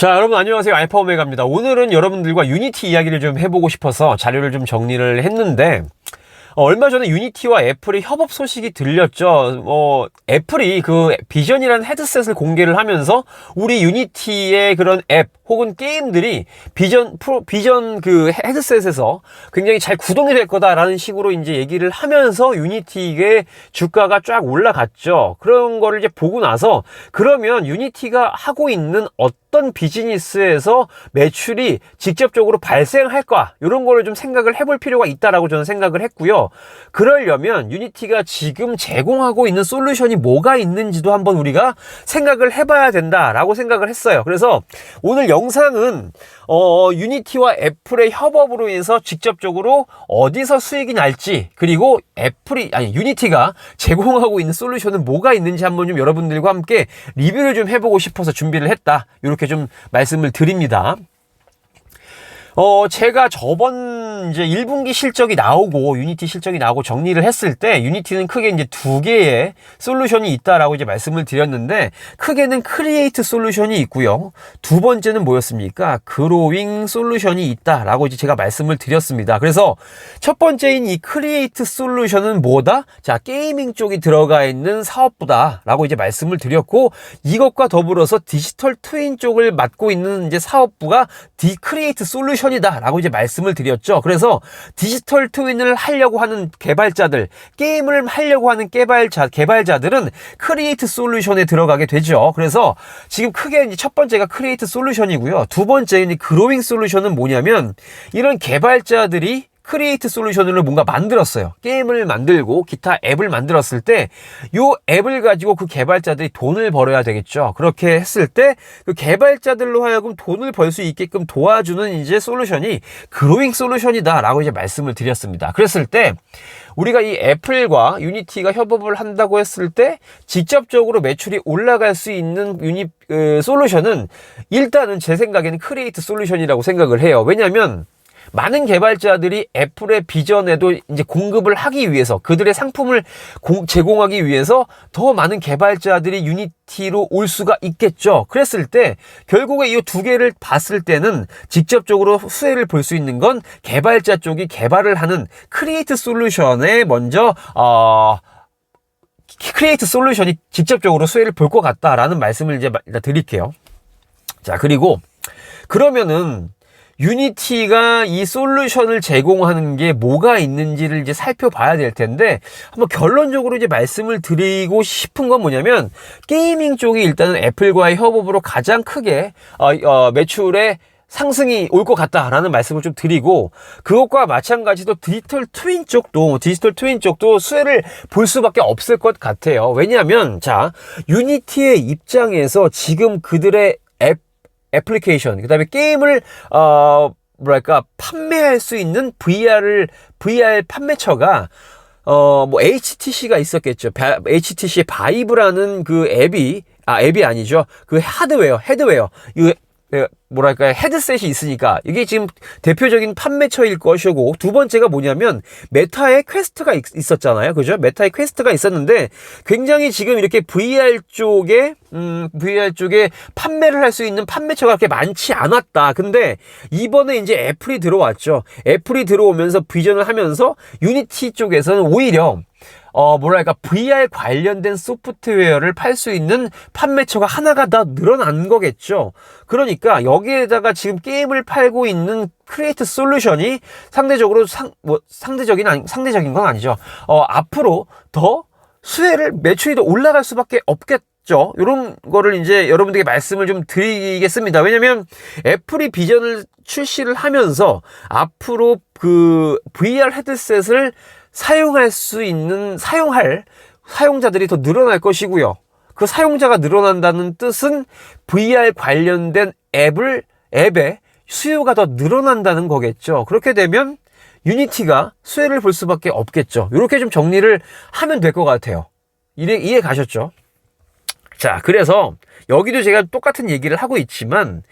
자, 여러분 안녕하세요. 알파 오메가입니다. 오늘은 여러분들과 유니티 이야기를 좀 해보고 싶어서 자료를 좀 정리를 했는데, 얼마 전에 유니티와 애플의 협업 소식이 들렸죠. 애플이 그 비전이라는 헤드셋을 공개를 하면서 우리 유니티의 그런 앱 혹은 게임들이 비전 그 헤드셋에서 굉장히 잘 구동이 될 거다라는 식으로 이제 얘기를 하면서 유니티의 주가가 쫙 올라갔죠. 그런 거를 이제 보고 나서 그러면 유니티가 하고 있는 어떤 비즈니스에서 매출이 직접적으로 발생할까? 이런 거를 좀 생각을 해볼 필요가 있다라고 저는 생각을 했고요. 그러려면 유니티가 지금 제공하고 있는 솔루션이 뭐가 있는지도 한번 우리가 생각을 해봐야 된다라고 생각을 했어요. 그래서 오늘 영상은 유니티와 애플의 협업으로 인해서 직접적으로 어디서 수익이 날지, 그리고 유니티가 제공하고 있는 솔루션은 뭐가 있는지 한번 좀 여러분들과 함께 리뷰를 좀 해보고 싶어서 준비를 했다. 이렇게 좀 말씀을 드립니다. 제가 저번 이제 1분기 실적이 나오고 유니티 실적이 나오고 정리를 했을 때 유니티는 크게 이제 두 개의 솔루션이 있다라고 이제 말씀을 드렸는데, 크게는 크리에이트 솔루션이 있고요. 두 번째는 뭐였습니까? 그로잉 솔루션이 있다라고 이제 제가 말씀을 드렸습니다. 그래서 첫 번째인 이 크리에이트 솔루션은 뭐다? 자, 게이밍 쪽이 들어가 있는 사업부다라고 이제 말씀을 드렸고, 이것과 더불어서 디지털 트윈 쪽을 맡고 있는 이제 사업부가 크리에이트 솔루션 이다 라고 이제 말씀을 드렸죠. 그래서 디지털 트윈을 하려고 하는 개발자들, 게임을 하려고 하는 개발자들은 크리에이트 솔루션에 들어가게 되죠. 그래서 지금 크게 이제 첫 번째가 크리에이트 솔루션이고요. 두 번째인 그로잉 솔루션은 뭐냐면, 이런 개발자들이 크리에이트 솔루션으로 뭔가 만들었어요. 게임을 만들고 기타 앱을 만들었을 때 요 앱을 가지고 그 개발자들이 돈을 벌어야 되겠죠. 그렇게 했을 때 그 개발자들로 하여금 돈을 벌 수 있게끔 도와주는 이제 솔루션이 그로잉 솔루션이다 라고 이제 말씀을 드렸습니다. 그랬을 때 우리가 이 애플과 유니티가 협업을 한다고 했을 때 직접적으로 매출이 올라갈 수 있는 솔루션은 일단은 제 생각에는 크리에이트 솔루션이라고 생각을 해요. 왜냐면 많은 개발자들이 애플의 비전에도 이제 공급을 하기 위해서, 그들의 상품을 제공하기 위해서 더 많은 개발자들이 유니티로 올 수가 있겠죠. 그랬을 때 결국에 이 두 개를 봤을 때는 직접적으로 수혜를 볼 수 있는 건 개발자 쪽이 개발을 하는 크리에이트 솔루션에 먼저 크리에이트 솔루션이 직접적으로 수혜를 볼 것 같다라는 말씀을 이제 드릴게요. 자, 그리고 그러면은 유니티가 이 솔루션을 제공하는 게 뭐가 있는지를 이제 살펴봐야 될 텐데, 한번 결론적으로 이제 말씀을 드리고 싶은 건 뭐냐면, 게이밍 쪽이 일단은 애플과의 협업으로 가장 크게 매출에 상승이 올 것 같다라는 말씀을 좀 드리고, 그것과 마찬가지로 디지털 트윈 쪽도 수혜를 볼 수밖에 없을 것 같아요. 왜냐하면 자, 유니티의 입장에서 지금 그들의 애플리케이션, 그 다음에 게임을 판매할 수 있는 VR 판매처가 HTC가 있었겠죠. HTC의 바이브라는 그 앱이 아니죠. 그 헤드웨어 헤드셋이 있으니까 이게 지금 대표적인 판매처일 것이고, 두 번째가 뭐냐면 메타의 퀘스트가 있었잖아요. 그죠? 메타의 퀘스트가 있었는데 굉장히 지금 이렇게 VR 쪽에 판매를 할 수 있는 판매처가 그렇게 많지 않았다. 근데 이번에 이제 애플이 들어왔죠. 애플이 들어오면서 비전을 하면서 유니티 쪽에서는 오히려 VR 관련된 소프트웨어를 팔 수 있는 판매처가 하나가 더 늘어난 거겠죠. 그러니까 여기에다가 지금 게임을 팔고 있는 크리에이트 솔루션이 상대적으로 상대적인 건 아니죠. 앞으로 더 매출이 더 올라갈 수밖에 없겠죠. 이런 거를 이제 여러분들에게 말씀을 좀 드리겠습니다. 왜냐면 애플이 비전을 출시를 하면서 앞으로 그 VR 헤드셋을 사용할 사용자들이 더 늘어날 것이고요. 그 사용자가 늘어난다는 뜻은 VR 관련된 앱의 수요가 더 늘어난다는 거겠죠. 그렇게 되면 유니티가 수혜를 볼 수밖에 없겠죠. 이렇게 좀 정리를 하면 될 것 같아요. 이해 가셨죠? 자, 그래서 여기도 제가 똑같은 얘기를 하고 있지만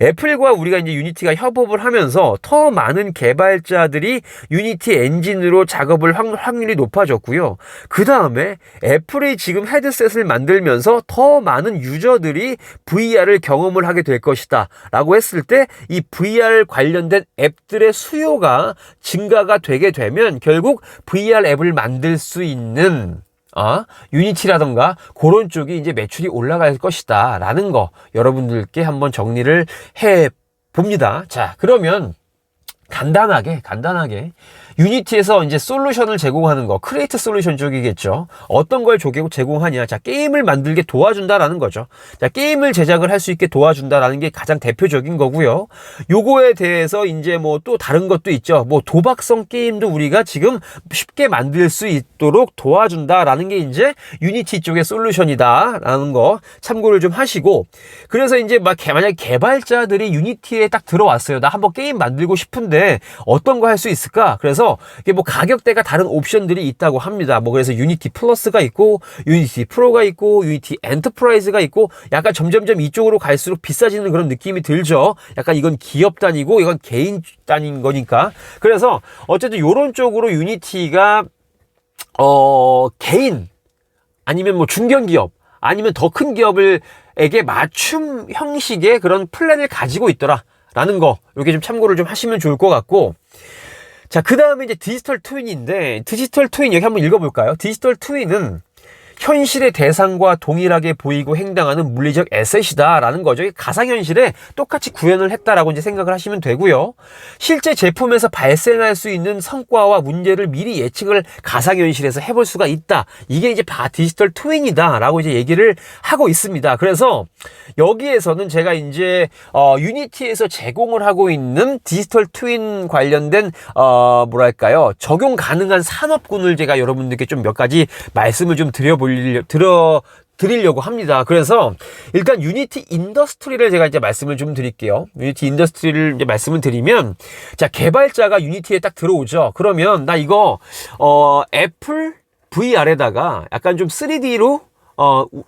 애플과 우리가 이제 유니티가 협업을 하면서 더 많은 개발자들이 유니티 엔진으로 작업을 확률이 높아졌고요. 그 다음에 애플이 지금 헤드셋을 만들면서 더 많은 유저들이 VR을 경험을 하게 될 것이다 라고 했을 때 이 VR 관련된 앱들의 수요가 증가가 되게 되면 결국 VR 앱을 만들 수 있는 유니티라던가 그런 쪽이 이제 매출이 올라갈 것이다 라는 거 여러분들께 한번 정리를 해 봅니다. 자, 그러면 간단하게 유니티에서 이제 솔루션을 제공하는 거, 크리에이트 솔루션 쪽이겠죠. 어떤 걸 제공하냐? 자, 게임을 만들게 도와준다라는 거죠. 자, 게임을 제작을 할 수 있게 도와준다라는 게 가장 대표적인 거고요. 요거에 대해서 이제 뭐 또 다른 것도 있죠. 뭐 도박성 게임도 우리가 지금 쉽게 만들 수 있도록 도와준다라는 게 이제 유니티 쪽의 솔루션이다라는 거 참고를 좀 하시고, 그래서 이제 만약에 개발자들이 유니티에 딱 들어왔어요. 나 한번 게임 만들고 싶은데 어떤 거 할 수 있을까? 그래서 이게 뭐 가격대가 다른 옵션들이 있다고 합니다. 뭐 그래서 유니티 플러스가 있고 유니티 프로가 있고 유니티 엔터프라이즈가 있고 약간 점점점 이쪽으로 갈수록 비싸지는 그런 느낌이 들죠. 약간 이건 기업 단위고 이건 개인 단위인 거니까. 그래서 어쨌든 이런 쪽으로 유니티가 개인 아니면 뭐 중견기업 아니면 더 큰 기업에게 맞춤 형식의 그런 플랜을 가지고 있더라라는 거 이렇게 좀 참고를 좀 하시면 좋을 것 같고, 자, 그 다음에 이제 디지털 트윈인데, 디지털 트윈 여기 한번 읽어볼까요? 디지털 트윈은 현실의 대상과 동일하게 보이고 행동하는 물리적 에셋이다라는 거죠. 가상현실에 똑같이 구현을 했다라고 이제 생각을 하시면 되고요. 실제 제품에서 발생할 수 있는 성과와 문제를 미리 예측을 가상현실에서 해볼 수가 있다. 이게 이제 디지털 트윈이다라고 이제 얘기를 하고 있습니다. 그래서 여기에서는 제가 이제 유니티에서 제공을 하고 있는 디지털 트윈 관련된 적용 가능한 산업군을 제가 여러분들께 좀 몇 가지 말씀을 좀 드리려고 합니다. 그래서 일단 유니티 인더스트리를 제가 이제 말씀을 좀 드릴게요. 유니티 인더스트리를 이제 말씀을 드리면, 자, 개발자가 유니티에 딱 들어오죠. 그러면 나 이거 애플 VR에다가 약간 좀 3D로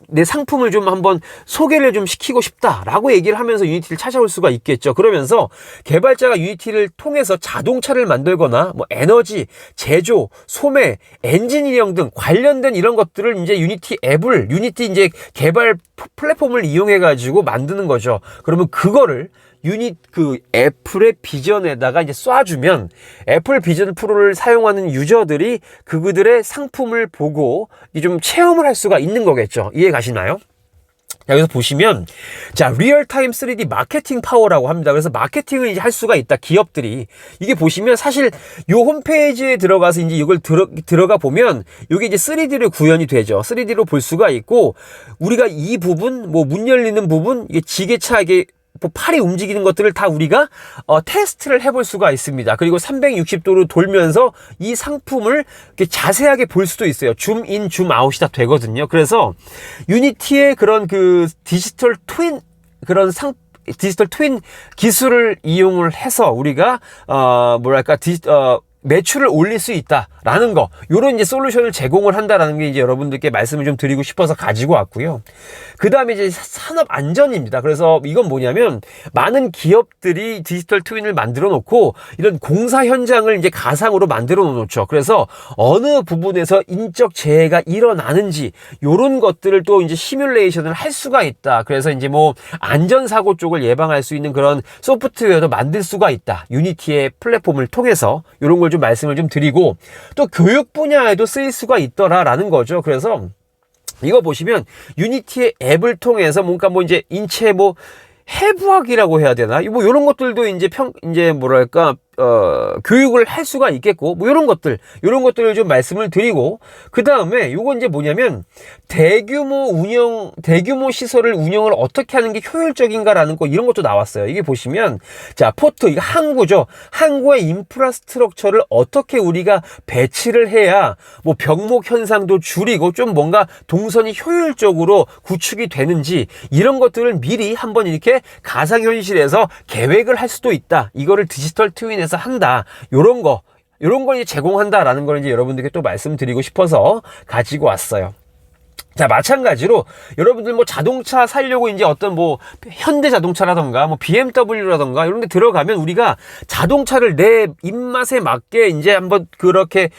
내 상품을 좀 한번 소개를 좀 시키고 싶다라고 얘기를 하면서 유니티를 찾아올 수가 있겠죠. 그러면서 개발자가 유니티를 통해서 자동차를 만들거나 뭐 에너지, 제조, 소매, 엔지니어링 등 관련된 이런 것들을 이제 유니티 이제 개발 플랫폼을 이용해 가지고 만드는 거죠. 그러면 그거를 애플의 비전에다가 이제 쏴주면 애플 비전 프로를 사용하는 유저들이 그들의 상품을 보고 좀 체험을 할 수가 있는 거겠죠. 이해 가시나요? 자, 여기서 보시면, 자, 리얼타임 3D 마케팅 파워라고 합니다. 그래서 마케팅을 이제 할 수가 있다, 기업들이. 이게 보시면 사실 요 홈페이지에 들어가서 이제 이걸 들어가 보면 요게 이제 3D로 구현이 되죠. 3D로 볼 수가 있고, 우리가 이 부분, 뭐 문 열리는 부분, 이게 지게차, 이게 팔이 움직이는 것들을 다 우리가 테스트를 해볼 수가 있습니다. 그리고 360도로 돌면서 이 상품을 이렇게 자세하게 볼 수도 있어요. 줌인, 줌아웃이 다 되거든요. 그래서 유니티의 그런 그 디지털 트윈 기술을 이용을 해서 우리가 매출을 올릴 수 있다라는 거, 요런 이제 솔루션을 제공을 한다라는 게 이제 여러분들께 말씀을 좀 드리고 싶어서 가지고 왔고요. 그 다음에 이제 산업 안전입니다. 그래서 이건 뭐냐면 많은 기업들이 디지털 트윈을 만들어 놓고 이런 공사 현장을 이제 가상으로 만들어 놓죠. 그래서 어느 부분에서 인적 재해가 일어나는지 요런 것들을 또 이제 시뮬레이션을 할 수가 있다. 그래서 이제 뭐 안전사고 쪽을 예방할 수 있는 그런 소프트웨어도 만들 수가 있다. 유니티의 플랫폼을 통해서 요런 걸 좀 말씀을 좀 드리고, 또 교육 분야에도 쓰일 수가 있더라라는 거죠. 그래서 이거 보시면 유니티의 앱을 통해서 뭔가 뭐 이제 인체 뭐 해부학이라고 해야 되나? 뭐 이런 것들도 이제 교육을 할 수가 있겠고, 뭐 이런 것들을 좀 말씀을 드리고, 그 다음에 요건 이제 뭐냐면 대규모 시설을 운영을 어떻게 하는 게 효율적인가라는 거, 이런 것도 나왔어요. 이게 보시면, 자, 포트, 이거 항구죠. 항구의 인프라스트럭처를 어떻게 우리가 배치를 해야 뭐 병목 현상도 줄이고 좀 뭔가 동선이 효율적으로 구축이 되는지, 이런 것들을 미리 한번 이렇게 가상현실에서 계획을 할 수도 있다. 이거를 디지털 트윈에서 한다. 요런 걸 이제 제공한다라는 걸 이제 여러분들께 또 말씀드리고 싶어서 가지고 왔어요. 자, 마찬가지로 여러분들 뭐 자동차 살려고 이제 어떤 뭐 현대 자동차라던가 뭐 BMW라던가 이런 데 들어가면 우리가 자동차를 내 입맛에 맞게 이제 한번 그렇게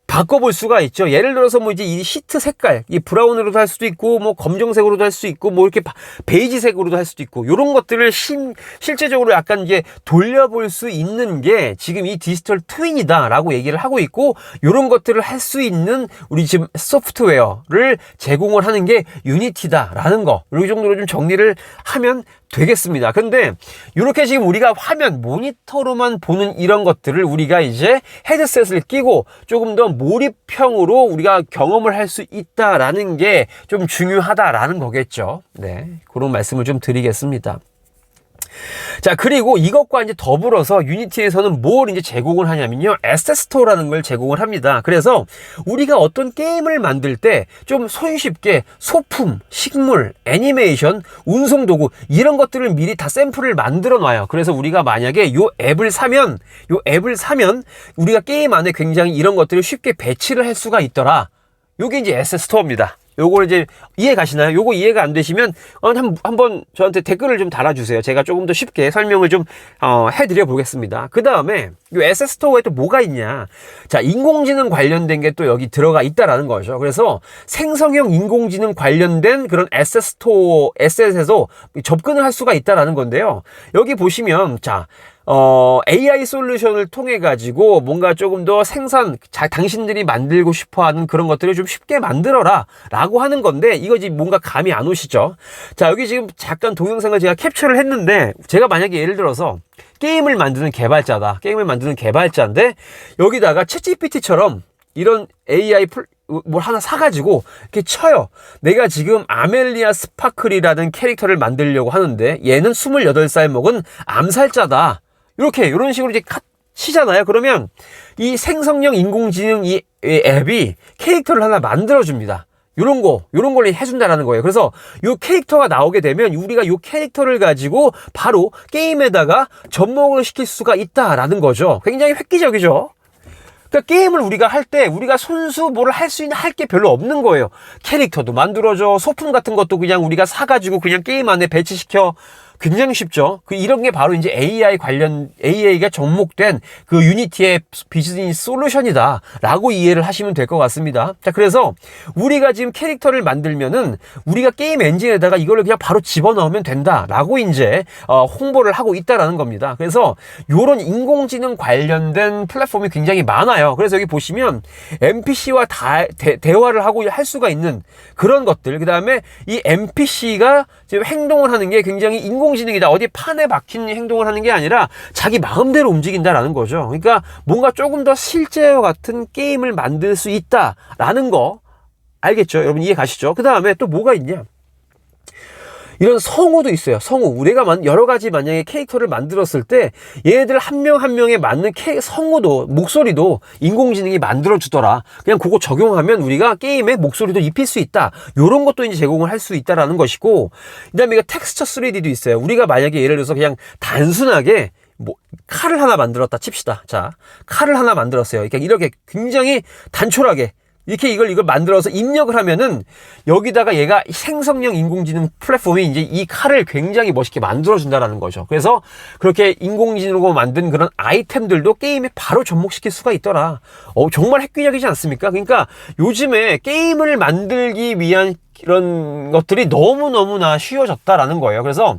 바꿔볼 수가 있죠. 예를 들어서 뭐 이제 이 시트 색깔, 이 브라운으로도 할 수도 있고, 뭐 검정색으로도 할 수 있고, 뭐 이렇게 베이지색으로도 할 수도 있고, 요런 것들을 실제적으로 약간 이제 돌려볼 수 있는 게 지금 이 디지털 트윈이다라고 얘기를 하고 있고, 요런 것들을 할 수 있는 우리 지금 소프트웨어를 제공을 하는 게 유니티다라는 거. 이 정도로 좀 정리를 하면 되겠습니다. 근데 이렇게 지금 우리가 화면 모니터로만 보는 이런 것들을 우리가 이제 헤드셋을 끼고 조금 더 몰입형으로 우리가 경험을 할 수 있다라는 게 좀 중요하다라는 거겠죠. 네, 그런 말씀을 좀 드리겠습니다. 자, 그리고 이것과 이제 더불어서 유니티에서는 뭘 이제 제공을 하냐면요, 에셋 스토어라는 걸 제공을 합니다. 그래서 우리가 어떤 게임을 만들 때 좀 손쉽게 소품, 식물, 애니메이션, 운송 도구 이런 것들을 미리 다 샘플을 만들어 놔요. 그래서 우리가 만약에 요 앱을 사면 우리가 게임 안에 굉장히 이런 것들을 쉽게 배치를 할 수가 있더라. 요게 이제 에셋 스토어입니다. 요걸 이제 이해 가시나요? 요거 이해가 안 되시면 한번 저한테 댓글을 좀 달아주세요. 제가 조금 더 쉽게 설명을 좀 해드려 보겠습니다. 그 다음에 요 에셋 스토어에 또 뭐가 있냐? 자, 인공지능 관련된 게 또 여기 들어가 있다라는 거죠. 그래서 생성형 인공지능 관련된 그런 에셋 스토어, 에셋에서 접근을 할 수가 있다라는 건데요. 여기 보시면 자, AI 솔루션을 통해 가지고 뭔가 조금 더 당신들이 만들고 싶어 하는 그런 것들을 좀 쉽게 만들어라 라고 하는 건데, 이거 지금 뭔가 감이 안 오시죠? 자, 여기 지금 잠깐 동영상을 제가 캡처를 했는데, 제가 만약에 예를 들어서 게임을 만드는 개발자인데 여기다가 챗GPT처럼 이런 AI 뭘 하나 사가지고 이렇게 쳐요. 내가 지금 아멜리아 스파클이라는 캐릭터를 만들려고 하는데 얘는 28살 먹은 암살자다. 이런 식으로 이제 치잖아요. 그러면 이 생성형 인공지능 이 앱이 캐릭터를 하나 만들어줍니다. 요런 걸 해준다라는 거예요. 그래서 요 캐릭터가 나오게 되면 우리가 요 캐릭터를 가지고 바로 게임에다가 접목을 시킬 수가 있다라는 거죠. 굉장히 획기적이죠. 그러니까 게임을 우리가 할 때 우리가 손수 뭐를 할 게 별로 없는 거예요. 캐릭터도 만들어줘, 소품 같은 것도 그냥 우리가 사가지고 그냥 게임 안에 배치시켜. 굉장히 쉽죠. 이런 게 바로 이제 AI가 접목된 그 유니티의 비즈니스 솔루션이다 라고 이해를 하시면 될 것 같습니다. 자, 그래서 우리가 지금 캐릭터를 만들면은 우리가 게임 엔진에다가 이걸 그냥 바로 집어넣으면 된다 라고 이제 홍보를 하고 있다라는 겁니다. 그래서 요런 인공지능 관련된 플랫폼이 굉장히 많아요. 그래서 여기 보시면 NPC와 대화를 하고 할 수가 있는 그런 것들, 그 다음에 이 NPC가 지금 행동을 하는 게 굉장히 인공지능이다, 어디 판에 박힌 행동을 하는 게 아니라 자기 마음대로 움직인다라는 거죠. 그러니까 뭔가 조금 더 실제와 같은 게임을 만들 수 있다라는 거 알겠죠? 여러분 이해 가시죠? 그 다음에 또 뭐가 있냐? 이런 성우도 있어요. 성우. 우리가 여러 가지 만약에 캐릭터를 만들었을 때 얘네들 한 명 한 명에 맞는 성우도, 목소리도 인공지능이 만들어주더라. 그냥 그거 적용하면 우리가 게임에 목소리도 입힐 수 있다. 요런 것도 이제 제공을 할 수 있다라는 것이고, 그 다음에 이거 텍스처 3D도 있어요. 우리가 만약에 예를 들어서 그냥 단순하게 칼을 하나 만들었다 칩시다. 자, 칼을 하나 만들었어요. 그러니까 이렇게 굉장히 단촐하게 이렇게 이걸 만들어서 입력을 하면은 여기다가 얘가 생성형 인공지능 플랫폼이 이제 이 칼을 굉장히 멋있게 만들어준다라는 거죠. 그래서 그렇게 인공지능으로 만든 그런 아이템들도 게임에 바로 접목시킬 수가 있더라. 정말 획기적이지 않습니까? 그러니까 요즘에 게임을 만들기 위한 이런 것들이 너무너무나 쉬워졌다라는 거예요. 그래서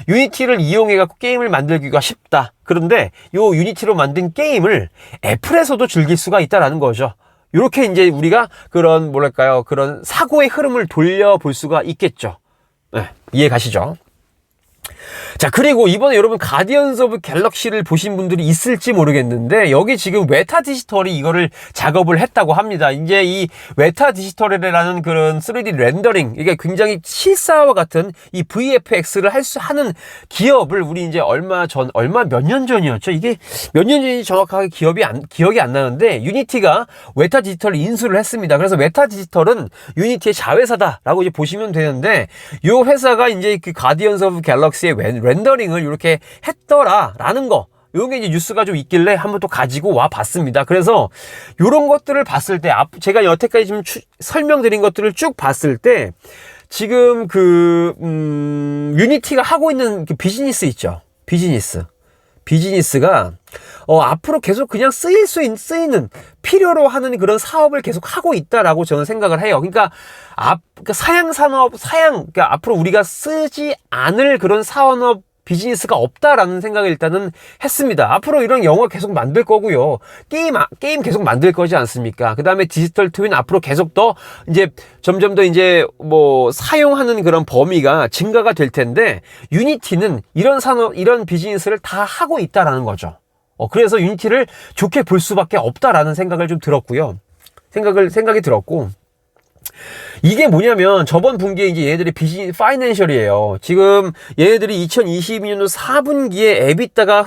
유니티를 이용해갖고 게임을 만들기가 쉽다. 그런데 요 유니티로 만든 게임을 애플에서도 즐길 수가 있다라는 거죠. 이렇게 이제 우리가 그런 사고의 흐름을 돌려볼 수가 있겠죠. 네, 이해 가시죠? 자, 그리고 이번에 여러분 가디언즈 오브 갤럭시를 보신 분들이 있을지 모르겠는데 여기 지금 웨타 디지털이 이거를 작업을 했다고 합니다. 이제 이 웨타 디지털이라는 그런 3D 렌더링, 이게 굉장히 실사와 같은 이 VFX를 하는 기업을 우리 이제 몇 년 전이었죠? 이게 몇 년 전인지 정확하게 기억이 안 나는데 유니티가 웨타 디지털을 인수를 했습니다. 그래서 웨타 디지털은 유니티의 자회사다라고 이제 보시면 되는데, 이 회사가 이제 그 가디언즈 오브 갤럭시의 렌더링을 이렇게 했더라라는 거. 이런 게 이제 뉴스가 좀 있길래 한번 또 가지고 와 봤습니다. 그래서 이런 것들을 봤을 때, 제가 여태까지 지금 설명드린 것들을 쭉 봤을 때, 지금 유니티가 하고 있는 그 비즈니스 있죠. 비즈니스가 앞으로 계속 그냥 쓰이는 필요로 하는 그런 사업을 계속 하고 있다라고 저는 생각을 해요. 그러니까 사양 산업, 그러니까 앞으로 우리가 쓰지 않을 그런 산업 비즈니스가 없다라는 생각을 일단은 했습니다. 앞으로 이런 영화 계속 만들 거고요. 게임 계속 만들 거지 않습니까? 그 다음에 디지털 트윈 앞으로 계속 더 이제 점점 더 이제 뭐 사용하는 그런 범위가 증가가 될 텐데, 유니티는 이런 산업, 이런 비즈니스를 다 하고 있다라는 거죠. 그래서 유니티를 좋게 볼 수밖에 없다라는 생각을 좀 들었고요. 생각이 들었고, 이게 뭐냐면 저번 분기에 이제 얘네들이 파이낸셜이에요. 지금 얘네들이 2022년도 4분기에 에비타가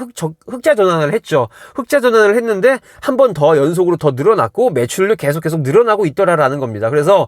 흑자 전환을 했죠. 흑자 전환을 했는데 한 번 더 연속으로 더 늘어났고 매출도 계속 늘어나고 있더라라는 겁니다. 그래서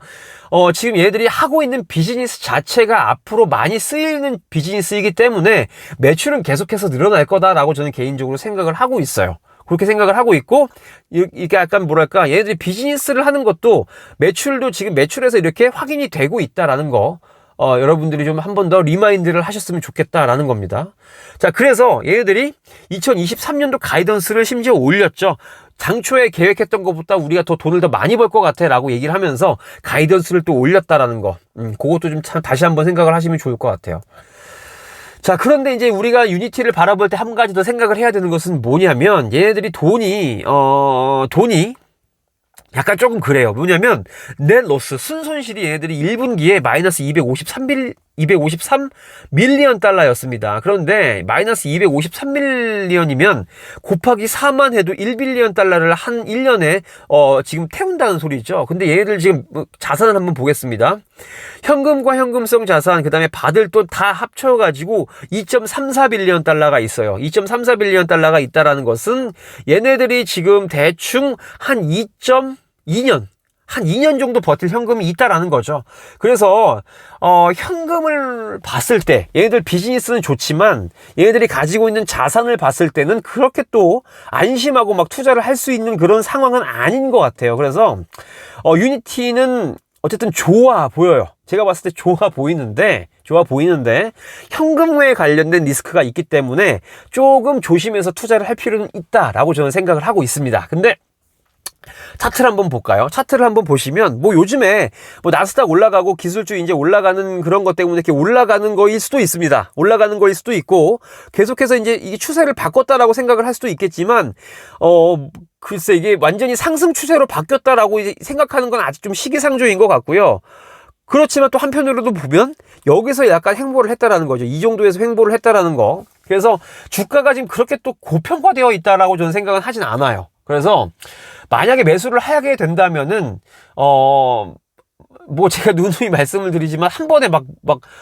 지금 얘네들이 하고 있는 비즈니스 자체가 앞으로 많이 쓰이는 비즈니스이기 때문에 매출은 계속해서 늘어날 거다라고 저는 개인적으로 생각을 하고 있어요. 그렇게 생각을 하고 있고, 이게 약간 뭐랄까, 얘네들이 비즈니스를 하는 것도 매출도 지금 매출에서 이렇게 확인이 되고 있다라는 거, 여러분들이 좀 한 번 더 리마인드를 하셨으면 좋겠다라는 겁니다. 자, 그래서 얘네들이 2023년도 가이던스를 심지어 올렸죠. 당초에 계획했던 것보다 우리가 더 돈을 더 많이 벌 것 같아 라고 얘기를 하면서 가이던스를 또 올렸다라는 거, 그것도 좀 다시 한번 생각을 하시면 좋을 것 같아요. 자, 그런데 이제 우리가 유니티를 바라볼 때 한 가지 더 생각을 해야 되는 것은 뭐냐면, 얘네들이 돈이 약간 조금 그래요. 뭐냐면 넷 로스, 순손실이 얘네들이 1분기에 마이너스 253 밀리언 달러였습니다. 그런데 마이너스 253밀리언이면 곱하기 4만 해도 1빌리언 달러를 한 1년에 지금 태운다는 소리죠. 근데 얘네들 지금 자산을 한번 보겠습니다. 현금과 현금성 자산, 그 다음에 받을 돈 다 합쳐가지고 2.34빌리언 달러가 있어요. 2.34빌리언 달러가 있다라는 것은 얘네들이 지금 대충 한 2년 정도 버틸 현금이 있다라는 거죠. 그래서 현금을 봤을 때 얘네들 비즈니스는 좋지만 얘네들이 가지고 있는 자산을 봤을 때는 그렇게 또 안심하고 막 투자를 할 수 있는 그런 상황은 아닌 것 같아요. 그래서 유니티는 어쨌든 좋아 보여요. 제가 봤을 때 좋아 보이는데 현금에 관련된 리스크가 있기 때문에 조금 조심해서 투자를 할 필요는 있다라고 저는 생각을 하고 있습니다. 근데 차트를 한번 볼까요? 차트를 한번 보시면 뭐 요즘에 뭐 나스닥 올라가고 기술주 이제 올라가는 그런 것 때문에 이렇게 올라가는 거일 수도 있습니다. 올라가는 거일 수도 있고 계속해서 이제 이게 추세를 바꿨다라고 생각을 할 수도 있겠지만 글쎄 이게 완전히 상승 추세로 바뀌었다라고 이제 생각하는 건 아직 좀 시기상조인 것 같고요. 그렇지만 또 한편으로도 보면 여기서 약간 횡보를 했다라는 거죠. 이 정도에서 횡보를 했다라는 거. 그래서 주가가 지금 그렇게 또 고평가되어 있다라고 저는 생각은 하진 않아요. 그래서 만약에 매수를 하게 된다면은 뭐 제가 누누이 말씀을 드리지만 한 번에 막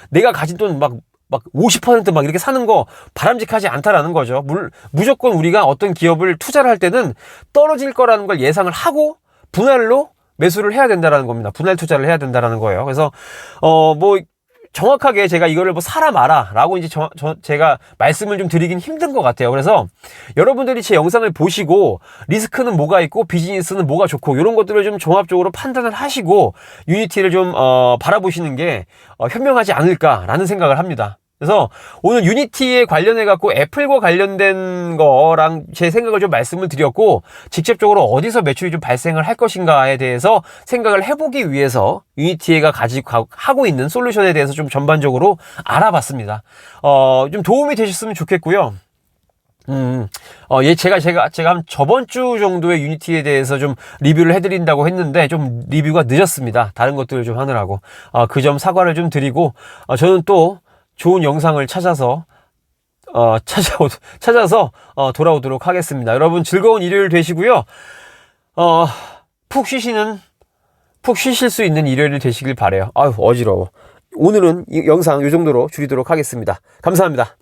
내가 가진 돈 막 50% 막 이렇게 사는 거 바람직하지 않다라는 거죠. 무조건 우리가 어떤 기업을 투자를 할 때는 떨어질 거라는 걸 예상을 하고 분할로 매수를 해야 된다라는 겁니다. 분할 투자를 해야 된다라는 거예요. 그래서 뭐 정확하게 제가 이거를 뭐 사라 마라 라고 이제 제가 말씀을 좀 드리긴 힘든 것 같아요. 그래서 여러분들이 제 영상을 보시고 리스크는 뭐가 있고 비즈니스는 뭐가 좋고 이런 것들을 좀 종합적으로 판단을 하시고 유니티를 좀 바라보시는 게 현명하지 않을까라는 생각을 합니다. 그래서 오늘 유니티에 관련해 갖고 애플과 관련된 거랑 제 생각을 좀 말씀을 드렸고 직접적으로 어디서 매출이 좀 발생을 할 것인가에 대해서 생각을 해보기 위해서 유니티가 가지고 하고 있는 솔루션에 대해서 좀 전반적으로 알아봤습니다. 좀 도움이 되셨으면 좋겠고요. 제가 한 저번 주 정도에 유니티에 대해서 좀 리뷰를 해드린다고 했는데 좀 리뷰가 늦었습니다. 다른 것들을 좀 하느라고 그 점 사과를 좀 드리고 저는 또 좋은 영상을 찾아서 돌아오도록 하겠습니다. 여러분 즐거운 일요일 되시고요. 푹 쉬실 수 있는 일요일 되시길 바래요. 아유 어지러워. 오늘은 이 영상 이 정도로 줄이도록 하겠습니다. 감사합니다.